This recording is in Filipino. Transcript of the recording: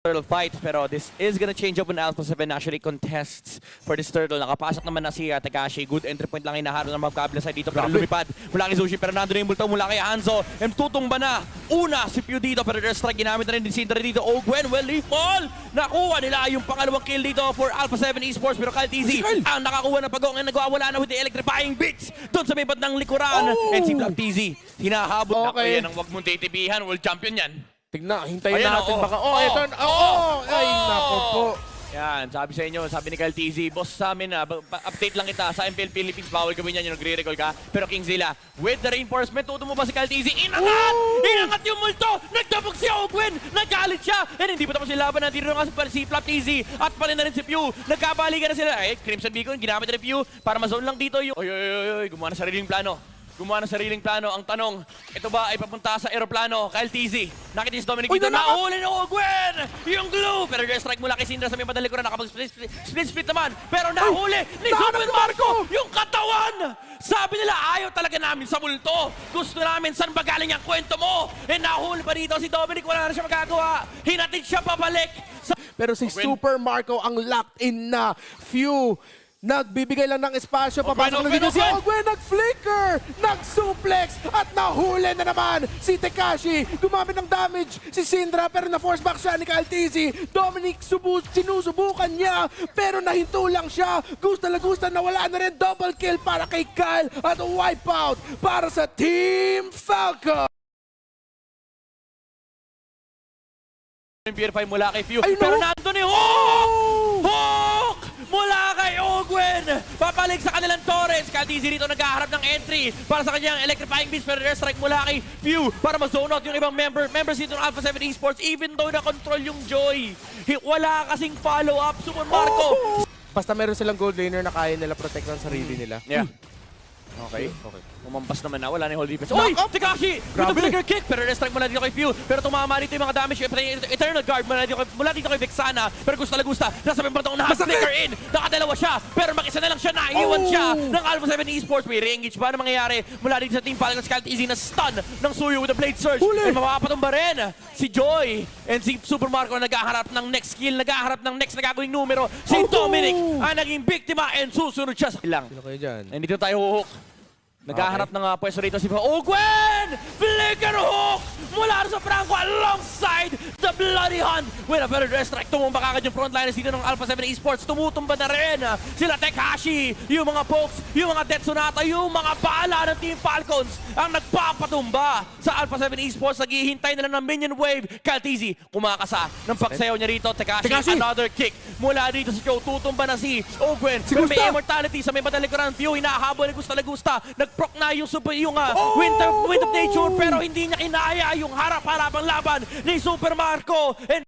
turtle fight, pero this is gonna change up when Alpha 7 actually contests for this turtle. Nakapasok naman na si Takashi. Good entry point lang inaharo ng mga kabila side dito. Pero lumipad mula kay Zushi, pero nandun yung multo mula kay Hanzo. And tutumba na. Una, si Pew dito, pero there's strike. Ginamit na rin din si Indra dito. Oh, Gwen, well, leaf ball! Nakuha nila yung pangalawang kill dito for Alpha 7 Esports. Pero Kyle TZ ang nakakuha ng pagong and nagwawala na with the electrifying beats doon sa may bandang likuran. And si Black TZ, hinahabol. Okay. Yan ang wag mong titibihan. World champion yan. Tignan, hintayin Ayan, natin oo. baka. Oo. Ito. Ay, nako po. Yan, sabi sa inyo, sabi ni Kyle TZ, boss sa amin update lang kita sa MPL Philippines, bawal gawin yan yung nagre-recall ka. Pero Kingzilla, with the reinforcement, tuto mo ba si Kyle TZ? Inangat! Inangat yung multo! Nagtabog si Ogwen! Nagalit siya! And hindi pa tapos yung laban, nandito nga si Flap TZ at pala na rin si Pew. Nagkabalikan na sila. Crimson Beacon, ginamit na rin Pew para ma-zone lang dito yung... Oy, gumawa na sariling plano. Gumawa ng sariling plano. Ang tanong, ito ba ay papunta sa aeroplano? Kyle TZ, nakita si Dominic dito, nahuli ng Ogwen! Yung glue! Pero there's strike mula kay Syndra sa may madali ko na nakapag-split naman. Pero nahuli ni Super Marco yung katawan! Sabi nila, ayaw talaga namin sa multo. Gusto namin, saan ba galing ang kwento mo? Eh nahuli pa dito si Dominic, wala na siya magagawa. Hinatid siya pabalik. Pero si Super Marco ang locked in na. Few. Nagbibigay lang ng espasyo, papasok na dito si Ogwen, nag-flicker, nag-suplex, at nahuli na naman si Tekashi. Gumamit ng damage si Syndra, pero na-force back siya ni Kyle TZ. Dominic, sinusubukan niya, pero nahinto lang siya. Gusta na wala na rin, double kill para kay Kyle at wipeout para sa Team Falcon. Purify mula kay Pew. Pero nandun ni Hawk! Hawk! Mula kay Ogwen! Papalik sa kanilang Torres. Kyle TZ rito naghaharap ng entry para sa kanyang electrifying beast. Pero there's strike mula kay Pew para ma-zone out yung ibang members dito ng Alpha 7 Esports. Even though na-control yung Joy. Wala kasing follow-up. Super Marco! Basta meron silang gold laner na kaya nila protect ang sarili nila. Yeah. Okay. Umampas naman na, wala na yung hold defense. Uy! Tekashi! With the Grabe. flicker kick! Pero na-strike mula dito kay Pew. Pero tumama dito yung mga damage. Eternal Guard mula dito kay Vexana. Pero gusta. Nasa may partong unahan. Flicker in! Nakadalawa siya. Pero mag-isa na lang siya. Naiiwan siya ng Alpha 7 Esports. May re-engage ba na mangyayari mula dito sa Team Falcon. Kyle TZ na stun ng Suyo with the Blade Surge. And mapapatumba rin si Joy and si Super Marco na naghaharap ng next skill. Naghaharap ng next na gagawing numero. Si Dominic ang naging biktima and susunod siya sa ilang. Sino kayo dyan? And dito tayo huhok. Naghaharap ng pwesto rito si Ogwen! Flicker hook! Mula sa Franco alongside the Bloody Hunt with a better dress strike. Tumumba kagad yung frontliners dito ng Alpha 7 Esports. Tumutumba na rin sila Tekashi, yung mga Pokes, yung mga Death Sonata, yung mga bala ng Team Falcons ang nagpapatumba sa Alpha 7 Esports. Naghihintay na lang ng minion wave. Kyle TZ kumakasa ng pagsayaw niya rito. Tekashi, another kick mula dito si Joe. Tutumba na si Ogwen. Pero may immortality sa may madalikuran. Pew hinahabol ni Gusta. Nag-proc na yung Wind of Nature pero hindi niya kinaya yung harap-harapang laban ni Super Marco. And